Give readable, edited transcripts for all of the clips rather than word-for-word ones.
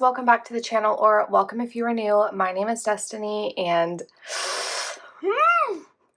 guys, welcome back to the channel, or welcome if you are new. My name is Destiny, and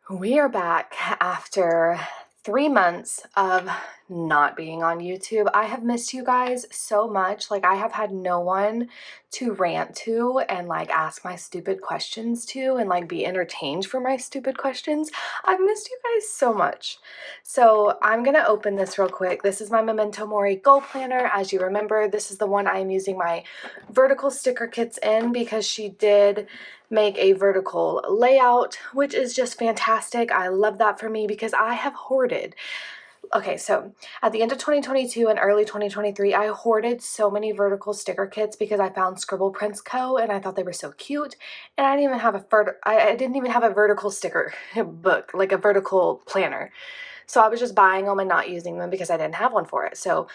we are back after 3 months of not being on YouTube. I have missed you guys so much. Like, I have had no one to rant to and like ask my stupid questions to and like be entertained for my stupid questions. I've missed you guys so much. So I'm gonna open this real quick. This is my Memento Mori goal planner. As you remember, this is the one I am using my vertical sticker kits in because she did make a vertical layout, which is just fantastic. I love that for me because I have hoarded. Okay, so at the end of 2022 and early 2023, I hoarded so many vertical sticker kits because I found Scribble Prints Co. and I thought they were so cute. And I didn't even have I didn't even have a vertical sticker book, like a vertical planner. So I was just buying them and not using them because I didn't have one for it. So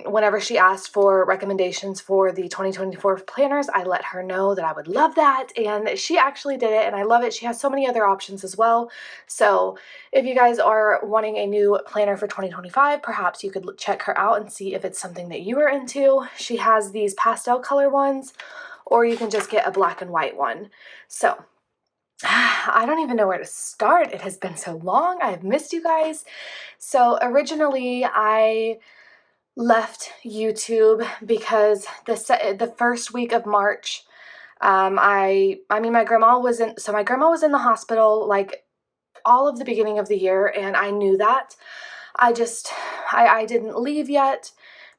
whenever she asked for recommendations for the 2024 planners, I let her know that I would love that, and she actually did it, and I love it. She has so many other options as well. So if you guys are wanting a new planner for 2025, perhaps you could check her out and see if it's something that you are into. She has these pastel color ones, or you can just get a black and white one. So I don't even know where to start. It has been so long. I have missed you guys. So originally I left YouTube because the first week of March, my grandma was in the hospital like all of the beginning of the year, and I knew that. I didn't leave yet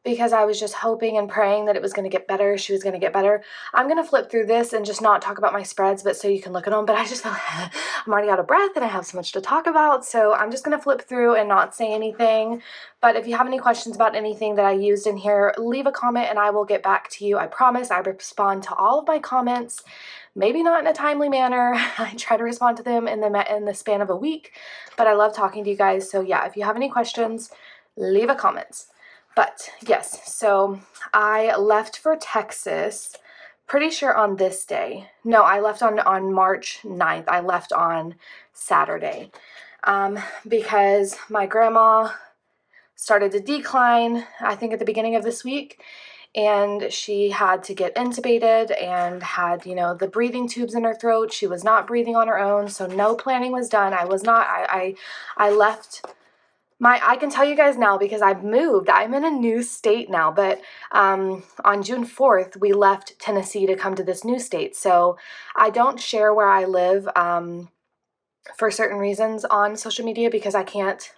because I was just hoping and praying that it was going to get better. She was going to get better. I'm going to flip through this and just not talk about my spreads, but so you can look at them. But I just feel like I'm already out of breath and I have so much to talk about. So I'm just going to flip through and not say anything. But if you have any questions about anything that I used in here, leave a comment and I will get back to you. I promise I respond to all of my comments. Maybe not in a timely manner. I try to respond to them in the span of a week, but I love talking to you guys. So yeah, if you have any questions, leave a comment. But yes, so I left for Texas, pretty sure on this day. No, I left on March 9th. I left on Saturday because my grandma started to decline, I think at the beginning of this week, and she had to get intubated and had, the breathing tubes in her throat. She was not breathing on her own, so no planning was done. I left. I can tell you guys now because I've moved. I'm in a new state now, but on June 4th, we left Tennessee to come to this new state. So I don't share where I live for certain reasons on social media because I can't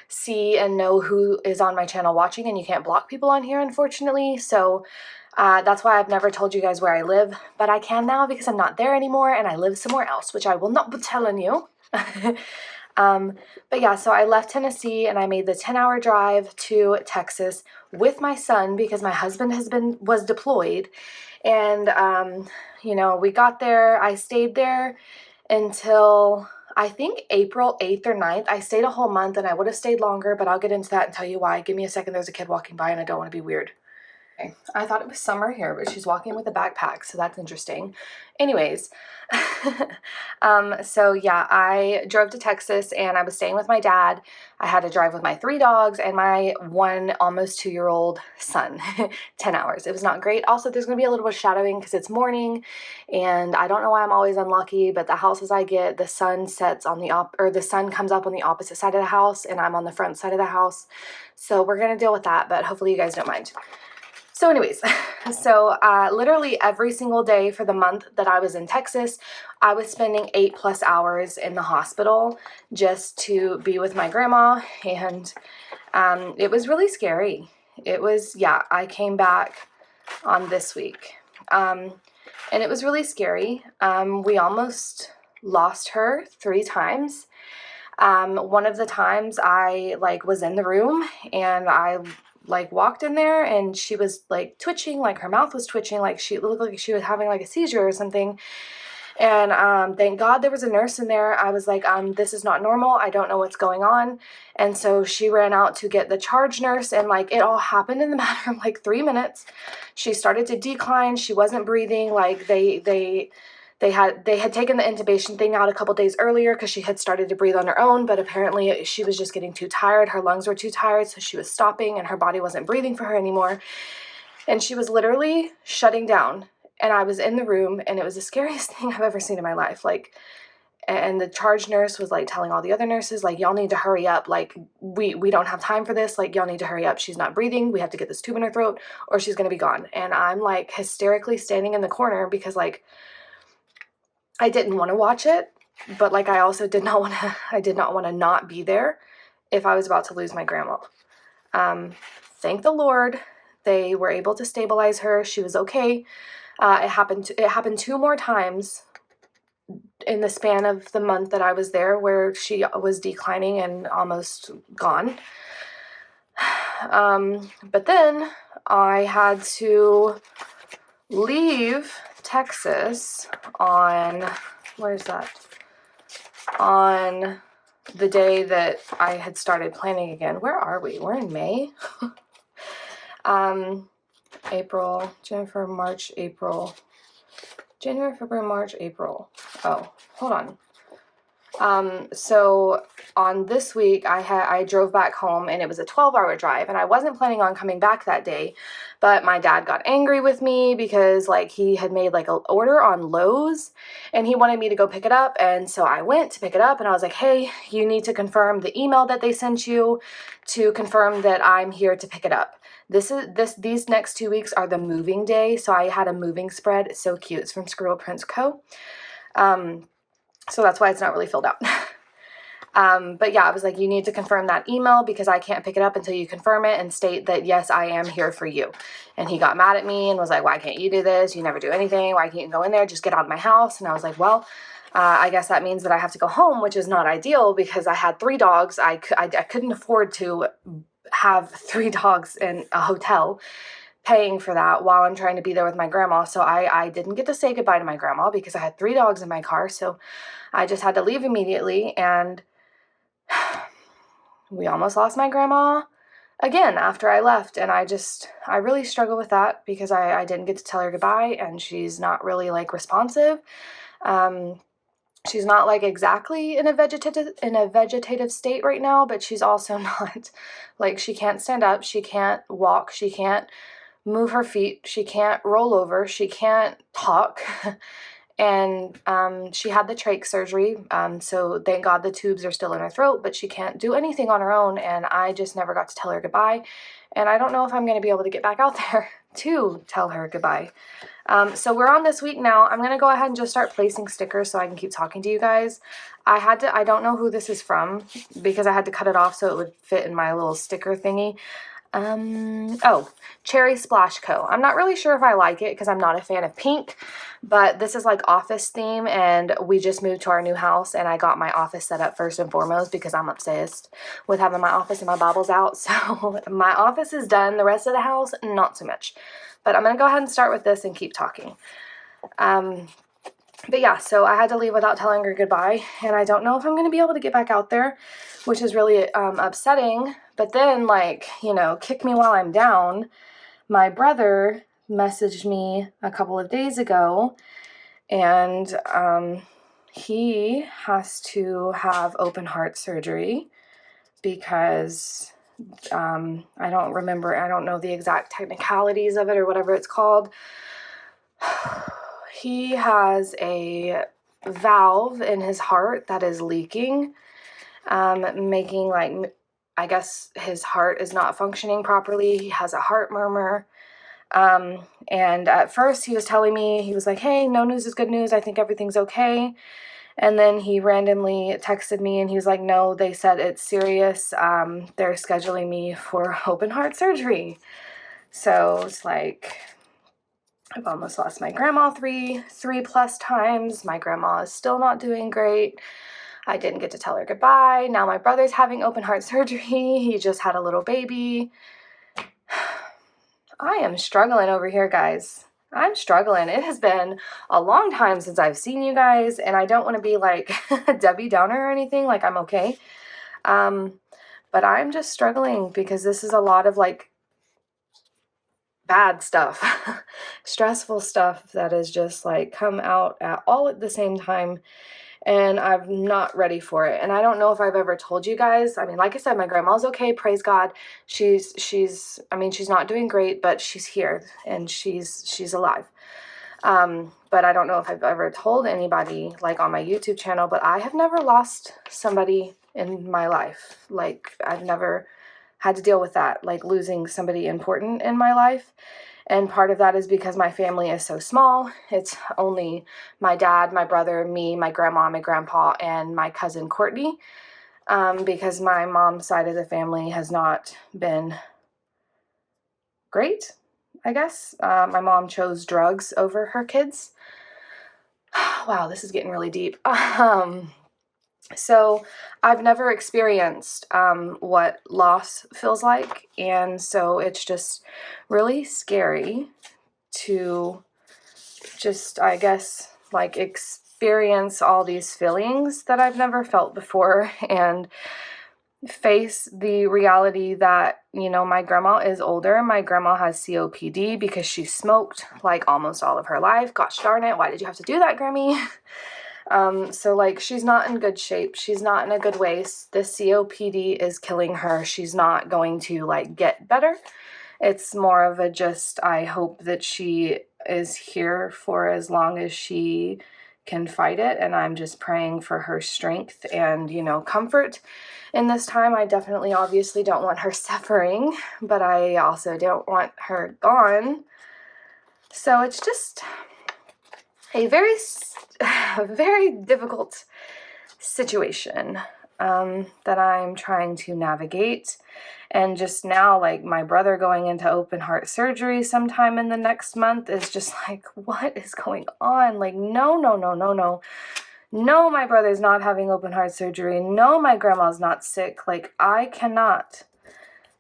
see and know who is on my channel watching, and you can't block people on here, unfortunately. So that's why I've never told you guys where I live, but I can now because I'm not there anymore and I live somewhere else, which I will not be telling you. But yeah, so I left Tennessee and I made the 10-hour drive to Texas with my son because my husband was deployed. And, we got there. I stayed there until I think April 8th or 9th. I stayed a whole month and I would have stayed longer, but I'll get into that and tell you why. Give me a second. There's a kid walking by and I don't want to be weird. Okay. I thought it was summer here, but she's walking with a backpack, so that's interesting. Anyways, so yeah, I drove to Texas and I was staying with my dad. I had to drive with my 3 dogs and my 1 almost 2-year-old son, 10 hours. It was not great. Also, there's going to be a little bit of shadowing because it's morning and I don't know why I'm always unlucky, but the houses I get, the sun sets on the sun comes up on the opposite side of the house and I'm on the front side of the house. So we're going to deal with that, but hopefully you guys don't mind. So anyways, literally every single day for the month that I was in Texas, I was spending 8+ hours in the hospital just to be with my grandma, and it was really scary. I came back on this week, and it was really scary. We almost lost her 3 times. One of the times I was in the room and I walked in there and she was twitching, her mouth was twitching, she looked like she was having a seizure or something. And thank God there was a nurse in there. I was like, this is not normal. I don't know what's going on. And so she ran out to get the charge nurse, and it all happened in the matter of 3 minutes. She started to decline. She wasn't breathing. They had taken the intubation thing out a couple days earlier because she had started to breathe on her own, but apparently she was just getting too tired. Her lungs were too tired, so she was stopping and her body wasn't breathing for her anymore. And she was literally shutting down. And I was in the room, and it was the scariest thing I've ever seen in my life. Like, and the charge nurse was like telling all the other nurses, like, y'all need to hurry up. Like, we don't have time for this. Like, y'all need to hurry up. She's not breathing. We have to get this tube in her throat or she's going to be gone. And I'm like hysterically standing in the corner because like I didn't want to watch it, but like I also did not want to not be there if I was about to lose my grandma. Thank the Lord, they were able to stabilize her. She was okay. It happened 2 more times in the span of the month that I was there where she was declining and almost gone. But then I had to leave Texas on, where's that? On the day that I had started planning again. Where are we? We're in May. April, January, March, April. January, February, March, April. Oh, hold on. So on this week, I drove back home, and it was a 12-hour drive, and I wasn't planning on coming back that day, but my dad got angry with me because like he had made like an order on Lowe's, and he wanted me to go pick it up, and so I went to pick it up, and I was like, hey, you need to confirm the email that they sent you to confirm that I'm here to pick it up. These next 2 weeks are the moving day, so I had a moving spread. It's so cute. It's from Squirrel Prince Co. So that's why it's not really filled out. But yeah, I was like, you need to confirm that email because I can't pick it up until you confirm it and state that, yes, I am here for you. And he got mad at me and was like, why can't you do this? You never do anything. Why can't you go in there? Just get out of my house. And I was like, well, I guess that means that I have to go home, which is not ideal because I had 3 dogs. I couldn't afford to have 3 dogs in a hotel paying for that while I'm trying to be there with my grandma. So I didn't get to say goodbye to my grandma because I had 3 dogs in my car. So I just had to leave immediately, and we almost lost my grandma again after I left, and I really struggle with that because I didn't get to tell her goodbye, and she's not really like responsive. She's not like exactly in a vegetative state right now, but she's also not like, she can't stand up, she can't walk, she can't move her feet, she can't roll over, she can't talk. And she had the trach surgery, so thank God the tubes are still in her throat, but she can't do anything on her own, and I just never got to tell her goodbye, and I don't know if I'm going to be able to get back out there to tell her goodbye. So we're on this week now. I'm going to go ahead and just start placing stickers so I can keep talking to you guys. I don't know who this is from because I had to cut it off so it would fit in my little sticker thingy. Oh, Cherry Splash Co. I'm not really sure if I like it because I'm not a fan of pink, but this is like office theme, and we just moved to our new house, and I got my office set up first and foremost because I'm obsessed with having my office and my Bibles out. So my office is done. The rest of the house, not so much. But I'm going to go ahead and start with this and keep talking. But yeah, so I had to leave without telling her goodbye, and I don't know if I'm going to be able to get back out there, which is really upsetting. But then, like, you know, kick me while I'm down. My brother messaged me a couple of days ago, and he has to have open heart surgery because I don't know the exact technicalities of it or whatever it's called. He has a valve in his heart that is leaking, making like, I guess his heart is not functioning properly. He has a heart murmur. And at first he was telling me, he was like, hey, no news is good news. I think everything's okay. And then he randomly texted me and he was like, no, they said it's serious. They're scheduling me for open heart surgery. So it's like, I've almost lost my grandma three plus times. My grandma is still not doing great. I didn't get to tell her goodbye. Now my brother's having open heart surgery. He just had a little baby. I am struggling over here, guys. I'm struggling. It has been a long time since I've seen you guys, and I don't want to be like Debbie Downer or anything. Like, I'm okay. But I'm just struggling because this is a lot of like bad stuff, stressful stuff that is just like come out all at the same time. and I'm not ready for it. And I don't know if I've ever told you guys. I mean, like I said, my grandma's okay, praise God. I mean, she's not doing great, but she's here and she's alive. But I don't know if I've ever told anybody, like, on my YouTube channel, but I have never lost somebody in my life. Like, I've never had to deal with that, like losing somebody important in my life. And part of that is because my family is so small. It's only my dad, my brother, me, my grandma, my grandpa, and my cousin Courtney. Because my mom's side of the family has not been great, I guess. My mom chose drugs over her kids. Wow, this is getting really deep. So I've never experienced what loss feels like, and so it's just really scary to just, I guess, like, experience all these feelings that I've never felt before and face the reality that, you know, my grandma is older. My grandma has COPD because she smoked like almost all of her life. Gosh darn it, why did you have to do that, Grammy? So like, she's not in good shape. She's not in a good way. The COPD is killing her. She's not going to like get better. It's more of a just, I hope that she is here for as long as she can fight it. And I'm just praying for her strength and, you know, comfort in this time. I definitely obviously don't want her suffering, but I also don't want her gone. So it's just a very difficult situation that I'm trying to navigate. And just now, like, my brother going into open heart surgery sometime in the next month is just like, what is going on? Like, no. No, my brother's not having open heart surgery. No, my grandma's not sick. Like, I cannot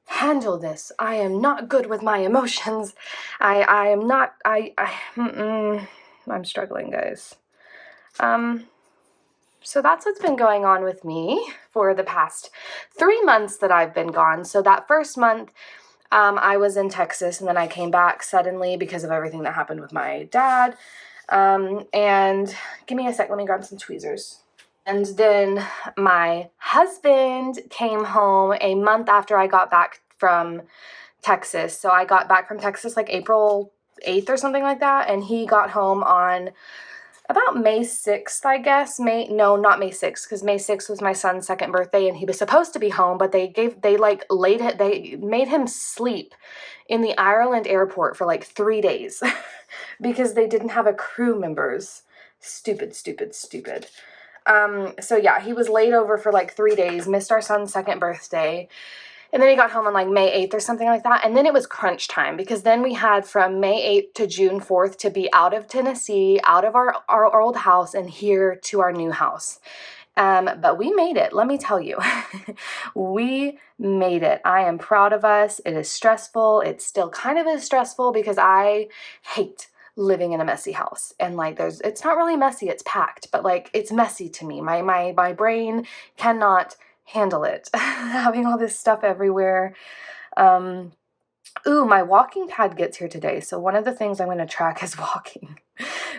handle this. I am not good with my emotions. I am not, I'm struggling, guys. So that's what's been going on with me for the past 3 months that I've been gone. So that first month, I was in Texas, and then I came back suddenly because of everything that happened with my dad. And give me a sec, let me grab some tweezers. And then my husband came home a month after I got back from Texas. So I got back from Texas like April 8th or something like that, and he got home on about May 6th, I guess. Not May 6th, because May 6th was my son's second birthday, and he was supposed to be home, but they made him sleep in the Ireland airport for like 3 days because they didn't have a crew members. Stupid. So yeah, he was laid over for like 3 days, missed our son's second birthday. And then he got home on like May 8th or something like that. And then it was crunch time, because then we had from May 8th to June 4th to be out of Tennessee, out of our old house, and here to our new house. But we made it, let me tell you. We made it. I am proud of us. It is stressful. It still kind of is stressful because I hate living in a messy house. And like, it's not really messy, it's packed, but like, it's messy to me. My brain cannot handle it. Having all this stuff everywhere. My walking pad gets here today. So one of the things I'm going to track is walking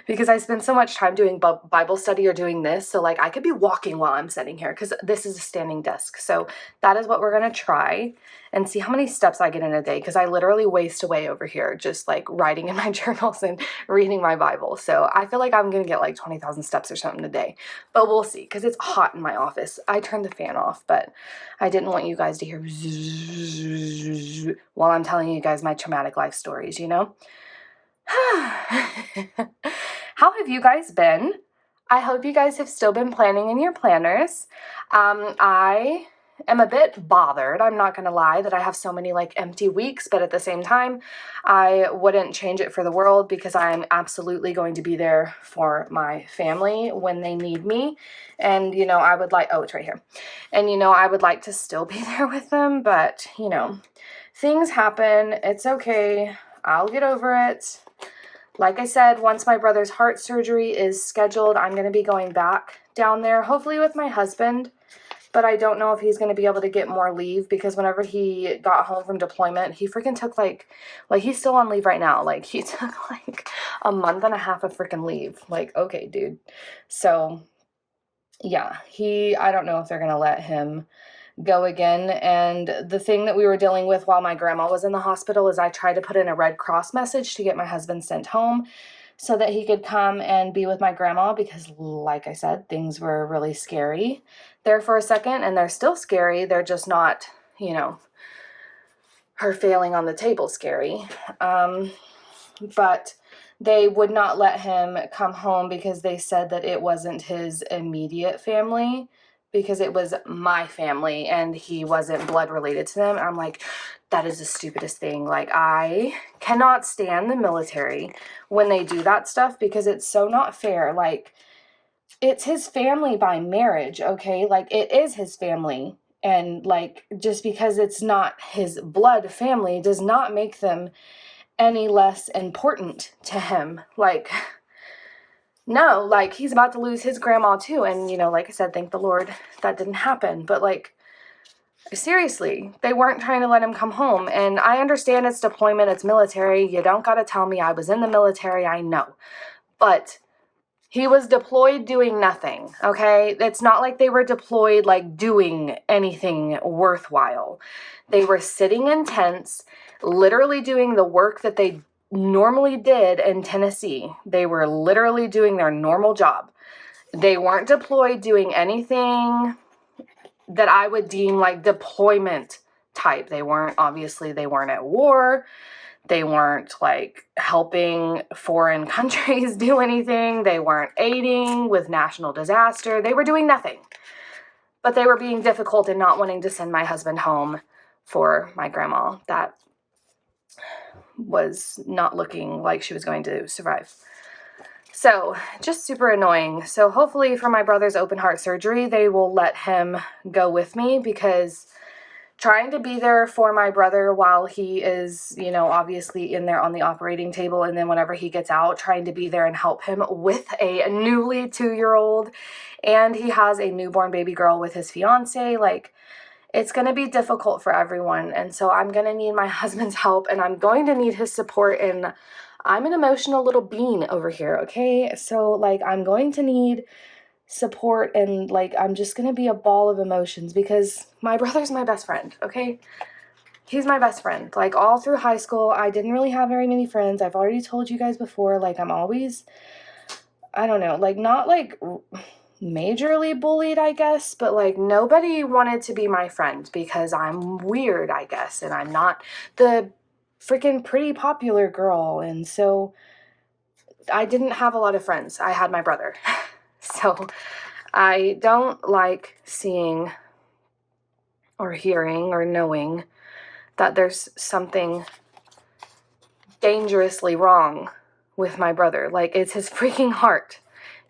because I spend so much time doing Bible study or doing this. So like, I could be walking while I'm sitting here because this is a standing desk. So that is what we're going to try and see how many steps I get in a day, because I literally waste away over here just like writing in my journals and reading my Bible. So I feel like I'm going to get like 20,000 steps or something a day, but we'll see, because it's hot in my office. I turned the fan off, but I didn't want you guys to hear while I'm telling you guys my traumatic life stories, you know? How have you guys been? I hope you guys have still been planning in your planners. I am a bit bothered, I'm not gonna lie, that I have so many like empty weeks, but at the same time, I wouldn't change it for the world, because I'm absolutely going to be there for my family when they need me. And, you know, I would like, oh, it's right here. And, you know, I would like to still be there with them, but, you know, things happen. It's okay. I'll get over it. Like I said, once my brother's heart surgery is scheduled, I'm going to be going back down there, hopefully with my husband. But I don't know if he's going to be able to get more leave, because whenever he got home from deployment, he freaking took like he's still on leave right now. Like, he took like a month and a half of freaking leave. Like, okay, dude. So yeah, I don't know if they're going to let him go again. And the thing that we were dealing with while my grandma was in the hospital is I tried to put in a Red Cross message to get my husband sent home so that he could come and be with my grandma because, like I said, things were really scary there for a second, and they're still scary. They're just not, her failing on the table scary. But they would not let him come home because they said that it wasn't his immediate family, because it was my family and he wasn't blood related to them. I'm like, that is the stupidest thing. Like, I cannot stand the military when they do that stuff because it's so not fair. Like, it's his family by marriage, okay? Like, it is his family. And, like, just because it's not his blood family does not make them any less important to him. Like, no, like, he's about to lose his grandma too. And, like I said, thank the Lord that didn't happen. But, like, seriously, they weren't trying to let him come home. And I understand it's deployment, it's military. You don't got to tell me I was in the military. I know. But he was deployed doing nothing, okay? It's not like they were deployed, like, doing anything worthwhile. They were sitting in tents, literally doing the work that they normally did in Tennessee. They were literally doing their normal job. They weren't deployed doing anything that I would deem like deployment type. Obviously, they weren't at war. They weren't like helping foreign countries do anything. They weren't aiding with national disaster. They were doing nothing. But they were being difficult and not wanting to send my husband home for my grandma that was not looking like she was going to survive. So, just super annoying. So, hopefully for my brother's open heart surgery, they will let him go with me, because trying to be there for my brother while he is, obviously in there on the operating table, and then whenever he gets out, trying to be there and help him with a newly 2-year-old, and he has a newborn baby girl with his fiance, like, it's going to be difficult for everyone. And so I'm going to need my husband's help, and I'm going to need his support, and I'm an emotional little bean over here, okay? So, like, I'm going to need support, and, like, I'm just going to be a ball of emotions because my brother's my best friend, okay? He's my best friend. Like, all through high school, I didn't really have very many friends. I've already told you guys before, like, I'm always, I don't know, like, not, like, majorly bullied, I guess, but, like, nobody wanted to be my friend because I'm weird, I guess, and I'm not the freaking pretty popular girl, and so I didn't have a lot of friends. I had my brother. So I don't like seeing or hearing or knowing that there's something dangerously wrong with my brother. Like, it's his freaking heart.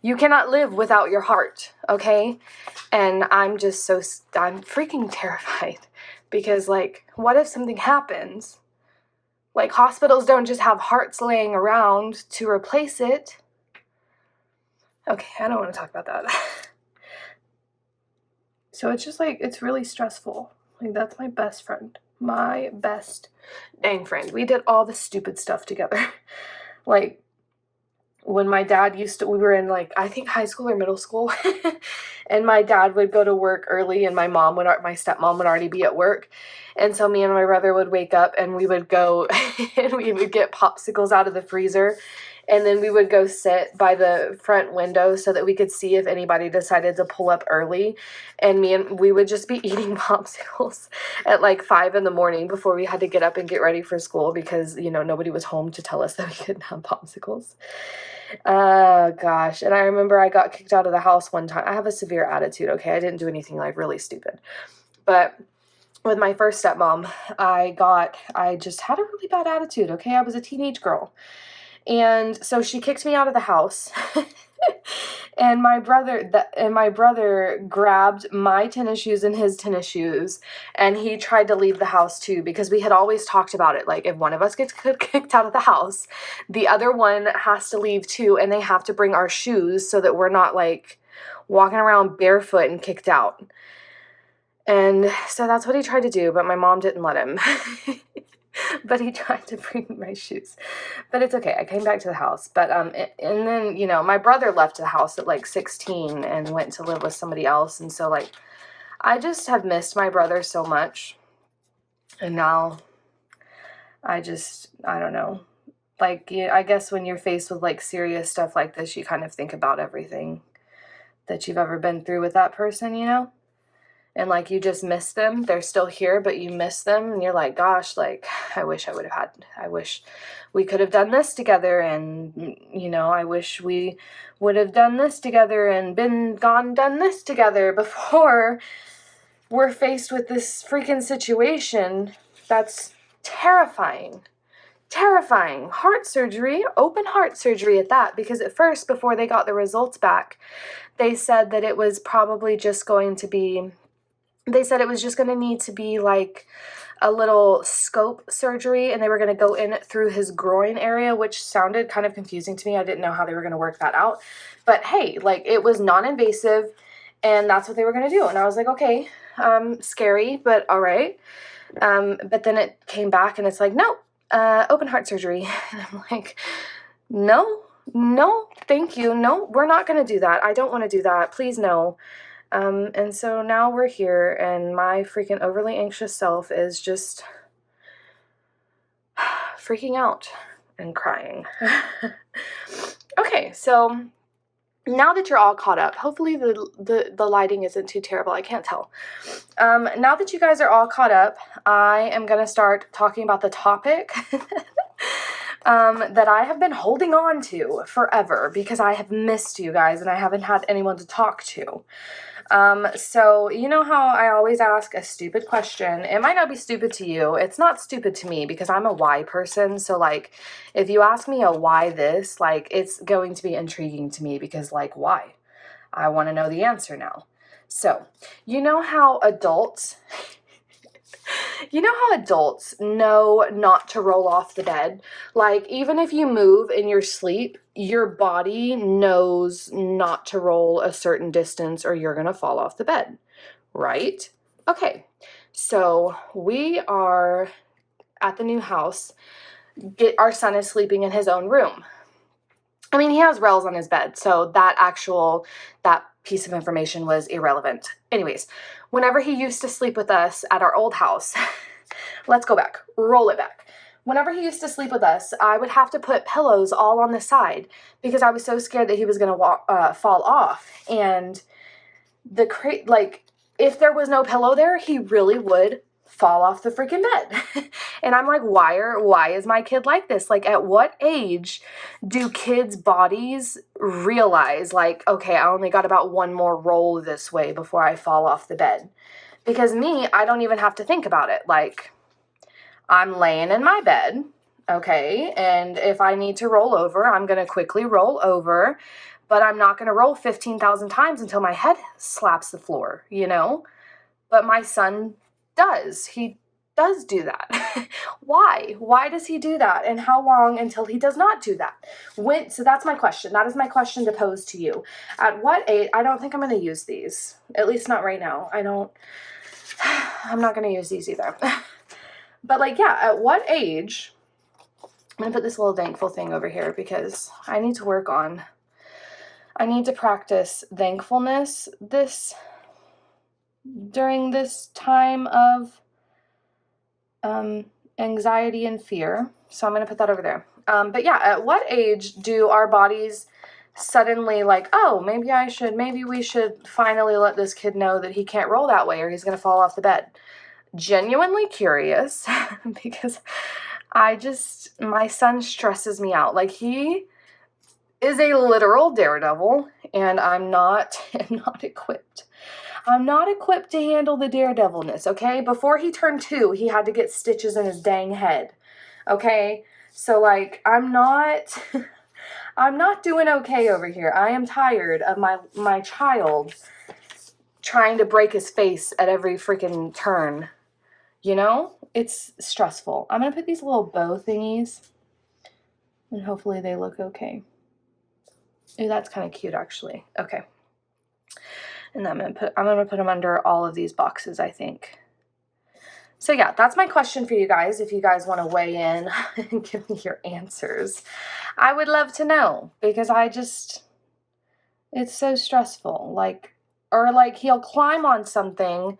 You cannot live without your heart, okay? And I'm freaking terrified because, like, what if something happens? Like, hospitals don't just have hearts laying around to replace it. Okay, I don't want to talk about that. So it's just, like, it's really stressful. Like, that's my best friend. My best dang friend. We did all the stupid stuff together. Like, when my dad we were in, like, I think high school or middle school, and my dad would go to work early, and my stepmom would already be at work, and so me and my brother would wake up, and we would go, and we would get popsicles out of the freezer, and then we would go sit by the front window so that we could see if anybody decided to pull up early, and we would just be eating popsicles at like 5 a.m. before we had to get up and get ready for school because, nobody was home to tell us that we couldn't have popsicles. Oh, gosh. And I remember I got kicked out of the house one time. I have a severe attitude, okay? I didn't do anything, like, really stupid. But with my first stepmom, I just had a really bad attitude, okay? I was a teenage girl. And so she kicked me out of the house. And my brother grabbed my tennis shoes and his tennis shoes, and he tried to leave the house too, because we had always talked about it. Like, if one of us gets kicked out of the house, the other one has to leave too, and they have to bring our shoes so that we're not, like, walking around barefoot and kicked out. And so that's what he tried to do, but my mom didn't let him. but he tried to bring my shoes. But it's okay. I came back to the house. But and then, you know, my brother left the house at like 16 and went to live with somebody else. And so like I just have missed my brother so much. And now I don't know. Like, I guess when you're faced with like serious stuff like this, you kind of think about everything that you've ever been through with that person, you know? And like you just miss them. They're still here, but you miss them, and you're like, gosh, like I wish we could have done this together, and you know, I wish we would have done this together and done this together before we're faced with this freaking situation that's terrifying. Terrifying. Heart surgery, open heart surgery at that, because at first, before they got the results back, they said that it was probably just going to be they said it was just going to need to be like a little scope surgery, and they were going to go in through his groin area, which sounded kind of confusing to me. I didn't know how they were going to work that out. But hey, like it was non-invasive, and that's what they were going to do. And I was like, okay, scary, but all right. But then it came back and it's like, no, open heart surgery. And I'm like, no, thank you. No, we're not going to do that. I don't want to do that. Please, no. And so now we're here, and my freaking overly anxious self is just freaking out and crying. Okay, so now that you're all caught up, hopefully the lighting isn't too terrible. I can't tell. Now that you guys are all caught up, I am going to start talking about the topic that I have been holding on to forever because I have missed you guys and I haven't had anyone to talk to. So you know how I always ask a stupid question? It might not be stupid to you. It's not stupid to me because I'm a why person. So like, if you ask me a why this, like it's going to be intriguing to me because like, why? I want to know the answer now. So you know how adults know not to roll off the bed? Like, even if you move in your sleep, your body knows not to roll a certain distance or you're going to fall off the bed, right? Okay, so we are at the new house. Our son is sleeping in his own room. I mean, he has rails on his bed, so that piece of information was irrelevant. Anyways, whenever he used to sleep with us at our old house, let's go back, roll it back. Whenever he used to sleep with us, I would have to put pillows all on the side because I was so scared that he was going to fall off. And if there was no pillow there, he really would fall off the freaking bed. And I'm like, why is my kid like this? Like, at what age do kids' bodies realize, like, okay, I only got about one more roll this way before I fall off the bed? Because me, I don't even have to think about it. Like, I'm laying in my bed, okay, and if I need to roll over, I'm going to quickly roll over, but I'm not going to roll 15,000 times until my head slaps the floor, you know? But my son does. He does do that. Why? Why does he do that? And how long until he does not do that? So that's my question. That is my question to pose to you. At what age? I don't think I'm going to use these. At least not right now. I'm not going to use these either. But like, yeah, at what age? I'm going to put this little thankful thing over here because I need to practice thankfulness during this time of anxiety and fear. So I'm going to put that over there. But yeah, at what age do our bodies suddenly like, oh, maybe we should finally let this kid know that he can't roll that way or he's going to fall off the bed? Genuinely curious because my son stresses me out. Like, he is a literal daredevil and I'm not equipped. I'm not equipped to handle the daredevilness, okay? Before he turned 2, he had to get stitches in his dang head, okay? So, like, I'm not doing okay over here. I am tired of my child trying to break his face at every freaking turn, you know? It's stressful. I'm going to put these little bow thingies, and hopefully they look okay. Ooh, that's kind of cute, actually. Okay. And I'm gonna put them under all of these boxes, I think. So yeah, that's my question for you guys. If you guys want to weigh in and give me your answers, I would love to know, because it's so stressful. Like, or like he'll climb on something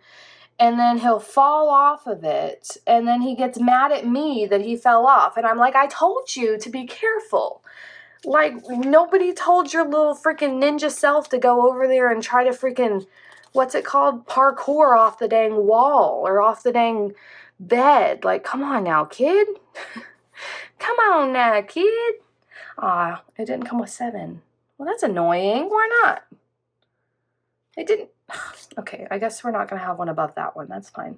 and then he'll fall off of it, and then he gets mad at me that he fell off. And I'm like, I told you to be careful. Like, nobody told your little freaking ninja self to go over there and try to freaking, what's it called? Parkour off the dang wall or off the dang bed. Like, come on now, kid. Come on now, kid. Ah, it didn't come with 7. Well, that's annoying. Why not? It didn't. Okay, I guess we're not going to have one above that one. That's fine.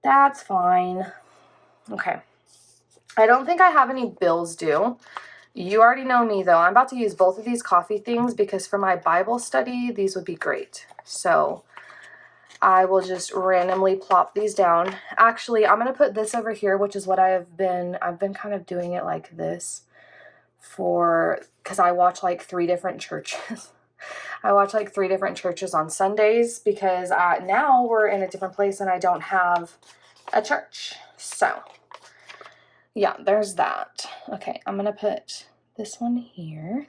That's fine. Okay. I don't think I have any bills due. You already know me, though. I'm about to use both of these coffee things because for my Bible study, these would be great. So I will just randomly plop these down. Actually, I'm going to put this over here, which is what I've been kind of doing it like this because I watch like 3 different churches. I watch like 3 different churches on Sundays because now we're in a different place and I don't have a church. So yeah, there's that. Okay, I'm going to put this one here.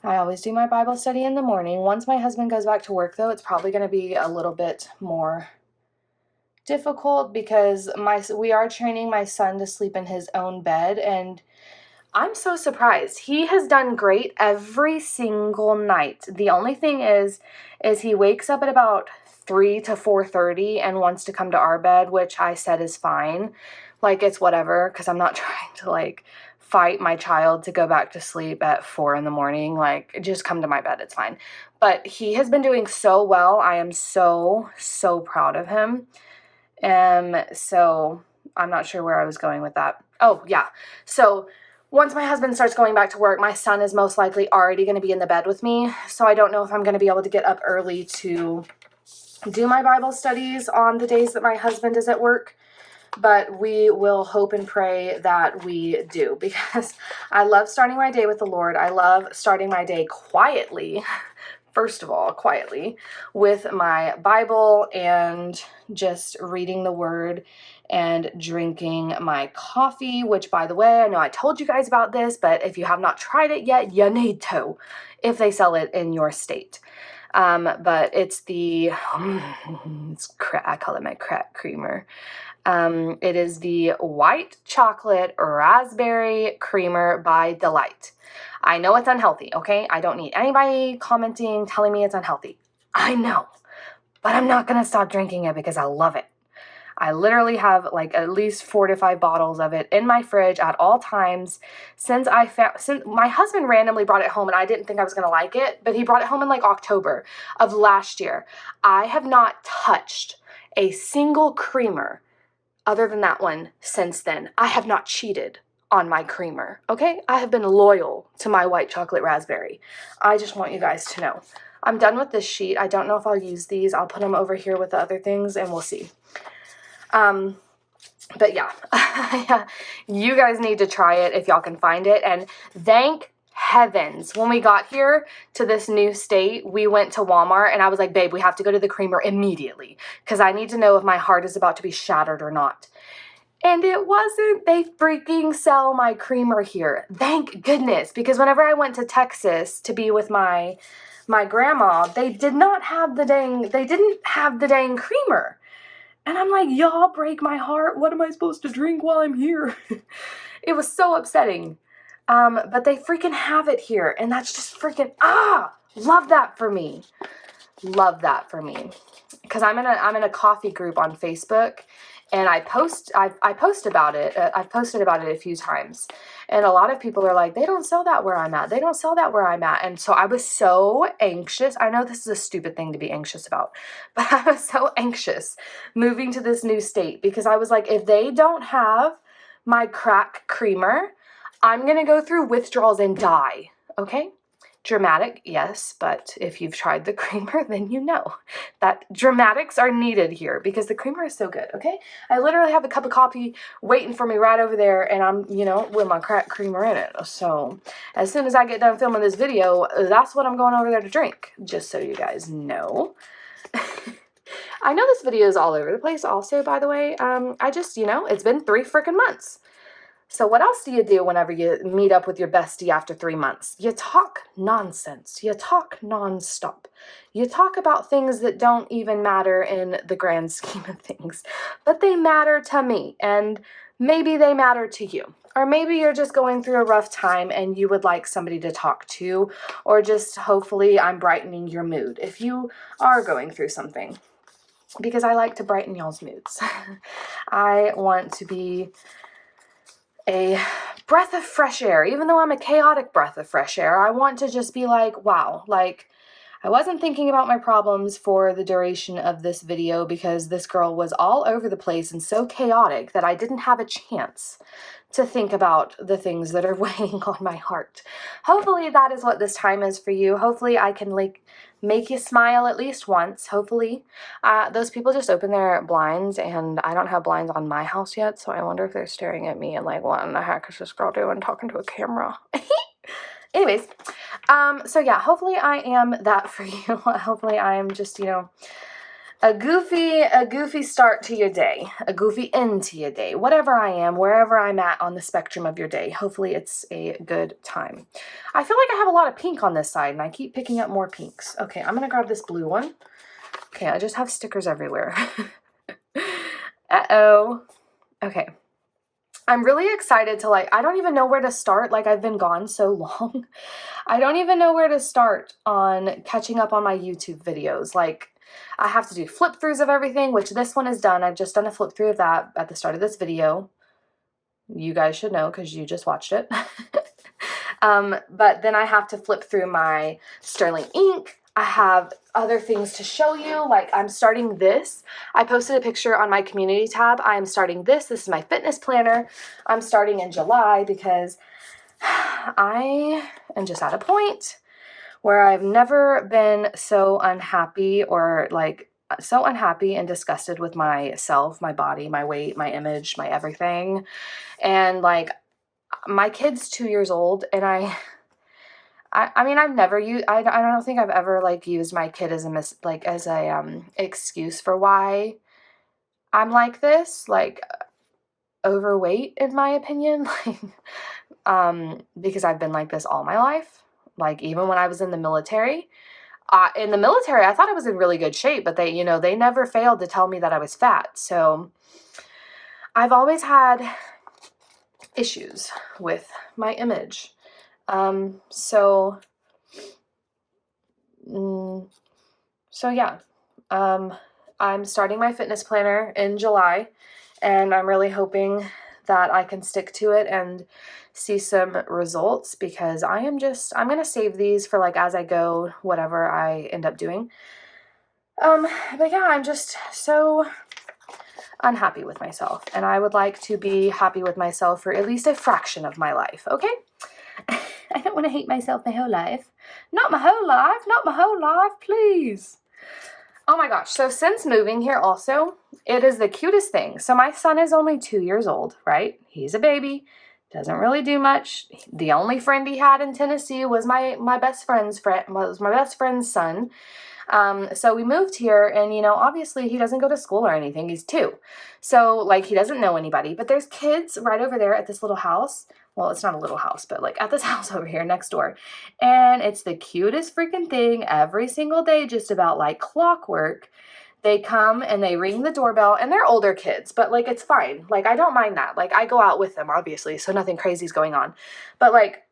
I always do my Bible study in the morning. Once my husband goes back to work, though, it's probably going to be a little bit more difficult because we are training my son to sleep in his own bed, and I'm so surprised. He has done great every single night. The only thing is he wakes up at about 3 to 4:30 and wants to come to our bed, which I said is fine. Like, it's whatever, because I'm not trying to, like, fight my child to go back to sleep at 4 in the morning. Like, just come to my bed. It's fine. But he has been doing so well. I am so, so proud of him. So I'm not sure where I was going with that. Oh, yeah. So once my husband starts going back to work, my son is most likely already going to be in the bed with me. So I don't know if I'm going to be able to get up early to do my Bible studies on the days that my husband is at work. But we will hope and pray that we do, because I love starting my day with the Lord. I love starting my day quietly, first of all, quietly, with my Bible and just reading the Word and drinking my coffee, which, by the way, I know I told you guys about this, but if you have not tried it yet, you need to, if they sell it in your state. But it's I call it my crack creamer. It is the white chocolate raspberry creamer by Delight. I know it's unhealthy, okay? I don't need anybody commenting, telling me it's unhealthy. I know, but I'm not going to stop drinking it because I love it. I literally have like at least 4 to 5 bottles of it in my fridge at all times since my husband randomly brought it home, and I didn't think I was going to like it, but he brought it home in like October of last year. I have not touched a single creamer other than that one since then. I have not cheated on my creamer, okay? I have been loyal to my white chocolate raspberry. I just want you guys to know. I'm done with this sheet. I don't know if I'll use these. I'll put them over here with the other things and we'll see. But yeah, you guys need to try it if y'all can find it. And thank heavens, when we got here to this new state, we went to Walmart and I was like, babe, we have to go to the creamer immediately because I need to know if my heart is about to be shattered or not. And it wasn't. They freaking sell my creamer here. Thank goodness, because whenever I went to Texas to be with my grandma, they didn't have the dang creamer. And I'm like, y'all break my heart. What am I supposed to drink while I'm here? It was so upsetting. But they freaking have it here. And that's just freaking, love that for me. Love that for me. Because I'm in a coffee group on Facebook. And I post about it. I've posted about it a few times. And a lot of people are like, they don't sell that where I'm at. They don't sell that where I'm at. And so I was so anxious. I know this is a stupid thing to be anxious about, but I was so anxious moving to this new state because I was like, if they don't have my crack creamer, I'm going to go through withdrawals and die. Okay? Dramatic, yes, but if you've tried the creamer, then you know that dramatics are needed here because the creamer is so good, okay? I literally have a cup of coffee waiting for me right over there, and I'm, with my crack creamer in it. So as soon as I get done filming this video, that's what I'm going over there to drink, just so you guys know. I know this video is all over the place also, by the way. I just, it's been 3 freaking months. So what else do you do whenever you meet up with your bestie after 3 months? You talk nonsense. You talk nonstop. You talk about things that don't even matter in the grand scheme of things, but they matter to me, and maybe they matter to you. Or maybe you're just going through a rough time and you would like somebody to talk to, or just hopefully I'm brightening your mood if you are going through something, because I like to brighten y'all's moods. I want to be a breath of fresh air. Even though I'm a chaotic breath of fresh air, I want to just be like, wow, like I wasn't thinking about my problems for the duration of this video because this girl was all over the place and so chaotic that I didn't have a chance to think about the things that are weighing on my heart. Hopefully that is what this time is for you. Hopefully I can like make you smile at least once. Hopefully. Those people just opened their blinds and I don't have blinds on my house yet, so I wonder if they're staring at me and like, what in the heck is this girl doing talking to a camera? Anyways, so yeah, hopefully I am that for you. Hopefully I am just, a goofy start to your day, a goofy end to your day, whatever I am, wherever I'm at on the spectrum of your day. Hopefully it's a good time. I feel like I have a lot of pink on this side and I keep picking up more pinks. Okay, I'm gonna grab this blue one. Okay, I just have stickers everywhere. Uh-oh. Okay. I'm really excited to I don't even know where to start. Like, I've been gone so long. I don't even know where to start on catching up on my YouTube videos. Like, I have to do flip throughs of everything, which this one is done. I've just done a flip through of that at the start of this video. You guys should know because you just watched it. But then I have to flip through my sterling ink. I have other things to show you, like I'm starting this. I posted a picture on my community tab. I am starting this. This is my fitness planner. I'm starting in July because I am just at a point where I've never been so unhappy or like so unhappy and disgusted with myself, my body, my weight, my image, my everything. And like my kid's 2 years old and I mean, I've never used, I don't think I've ever like used my kid as a excuse for why I'm like this, like overweight in my opinion, because I've been like this all my life. Like even when I was in the military, I thought I was in really good shape, but they never failed to tell me that I was fat. So I've always had issues with my image. So yeah, I'm starting my fitness planner in July and I'm really hoping that I can stick to it and see some results because I'm going to save these for like as I go, whatever I end up doing. But yeah, I'm just so unhappy with myself and I would like to be happy with myself for at least a fraction of my life, okay? I don't want to hate myself my whole life. Not my whole life, not my whole life, please. Oh my gosh, so since moving here also, it is the cutest thing. So my son is only 2 years old, right? He's a baby, doesn't really do much. The only friend he had in Tennessee was my best friend's son. So we moved here and, obviously he doesn't go to school or anything. He's 2. So like he doesn't know anybody, but there's kids right over there at this little house. Well, it's not a little house, but like at this house over here next door. And it's the cutest freaking thing every single day, just about like clockwork. They come and they ring the doorbell and they're older kids, but like, it's fine. Like, I don't mind that. Like I go out with them, obviously, so nothing crazy is going on, but like,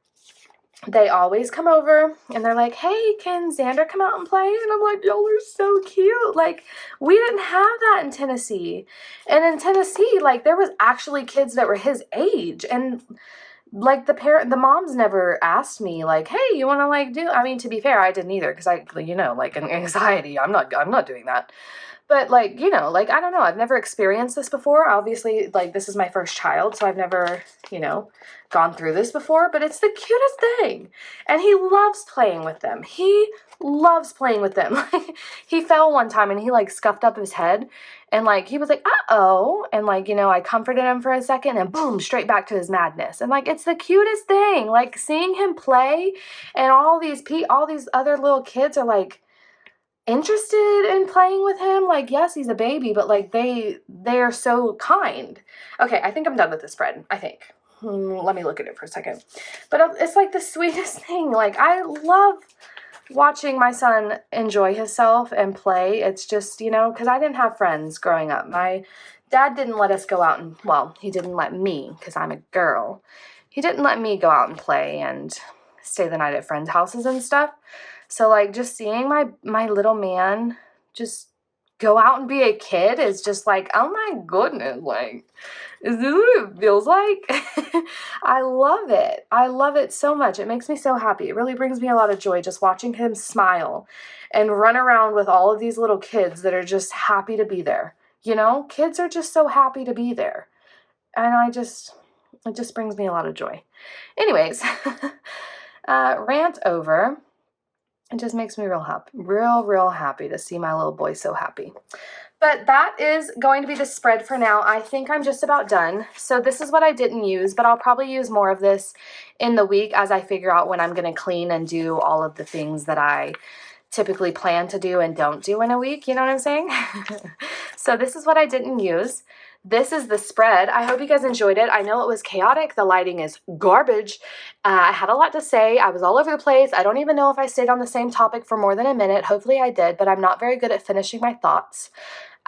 they always come over and they're like, hey, can Xander come out and play? And I'm like, y'all are so cute. Like, we didn't have that in Tennessee. And in Tennessee, like, there was actually kids that were his age. And, like, the moms never asked me, like, hey, you want to, like, I mean, to be fair, I didn't either because I, like, an anxiety. I'm not doing that. But, like, like, I don't know. I've never experienced this before. Obviously, like, this is my first child, so I've never, gone through this before. But it's the cutest thing. And he loves playing with them. He loves playing with them. Like, he fell one time and he, like, scuffed up his head. And, like, he was like, uh-oh. And, like, I comforted him for a second and boom, straight back to his madness. And, like, it's the cutest thing. Like, seeing him play and all these other little kids are, like, interested in playing with him. Like, yes, he's a baby, but like they are so kind. Okay, I think I'm done with this spread. I think. Let me look at it for a second. But it's like the sweetest thing. Like, I love watching my son enjoy himself and play. It's just, you know, because I didn't have friends growing up. My dad didn't let us go out and, well, he didn't let me because I'm a girl. He didn't let me go out and play and stay the night at friends' houses and stuff. So, like, just seeing my little man just go out and be a kid is just like, oh my goodness, like, is this what it feels like? I love it. I love it so much. It makes me so happy. It really brings me a lot of joy just watching him smile and run around with all of these little kids that are just happy to be there. You know, kids are just so happy to be there. And it just brings me a lot of joy. Anyways, rant over. It just makes me real happy, real happy to see my little boy so happy. But that is going to be the spread for now. I think I'm just about done. So this is what I didn't use, but I'll probably use more of this in the week as I figure out when I'm going to clean and do all of the things that I typically plan to do and don't do in a week. You know what I'm saying? So this is what I didn't use. This is the spread. I hope you guys enjoyed it. I know it was chaotic. The lighting is garbage. I had a lot to say. I was all over the place. I don't even know if I stayed on the same topic for more than a minute. Hopefully I did, but I'm not very good at finishing my thoughts,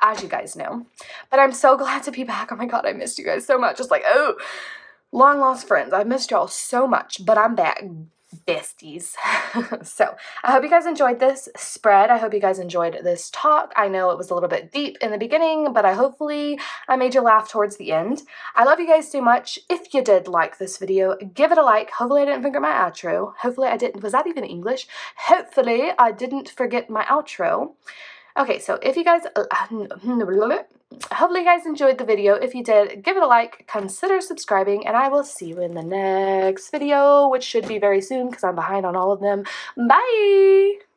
as you guys know. But I'm so glad to be back. Oh my God, I missed you guys so much. Just like, oh, long lost friends. I missed y'all so much, but I'm back, besties. So I hope you guys enjoyed this spread. I hope you guys enjoyed this talk. I know it was a little bit deep in the beginning, but hopefully I made you laugh towards the end. I love you guys so much. If you did like this video, give it a like. Hopefully I didn't forget my outro. Hopefully I didn't, was that even English? Hopefully I didn't forget my outro. Okay, so if you guys, hopefully you guys enjoyed the video. If you did, give it a like, consider subscribing, and I will see you in the next video, which should be very soon because I'm behind on all of them. Bye!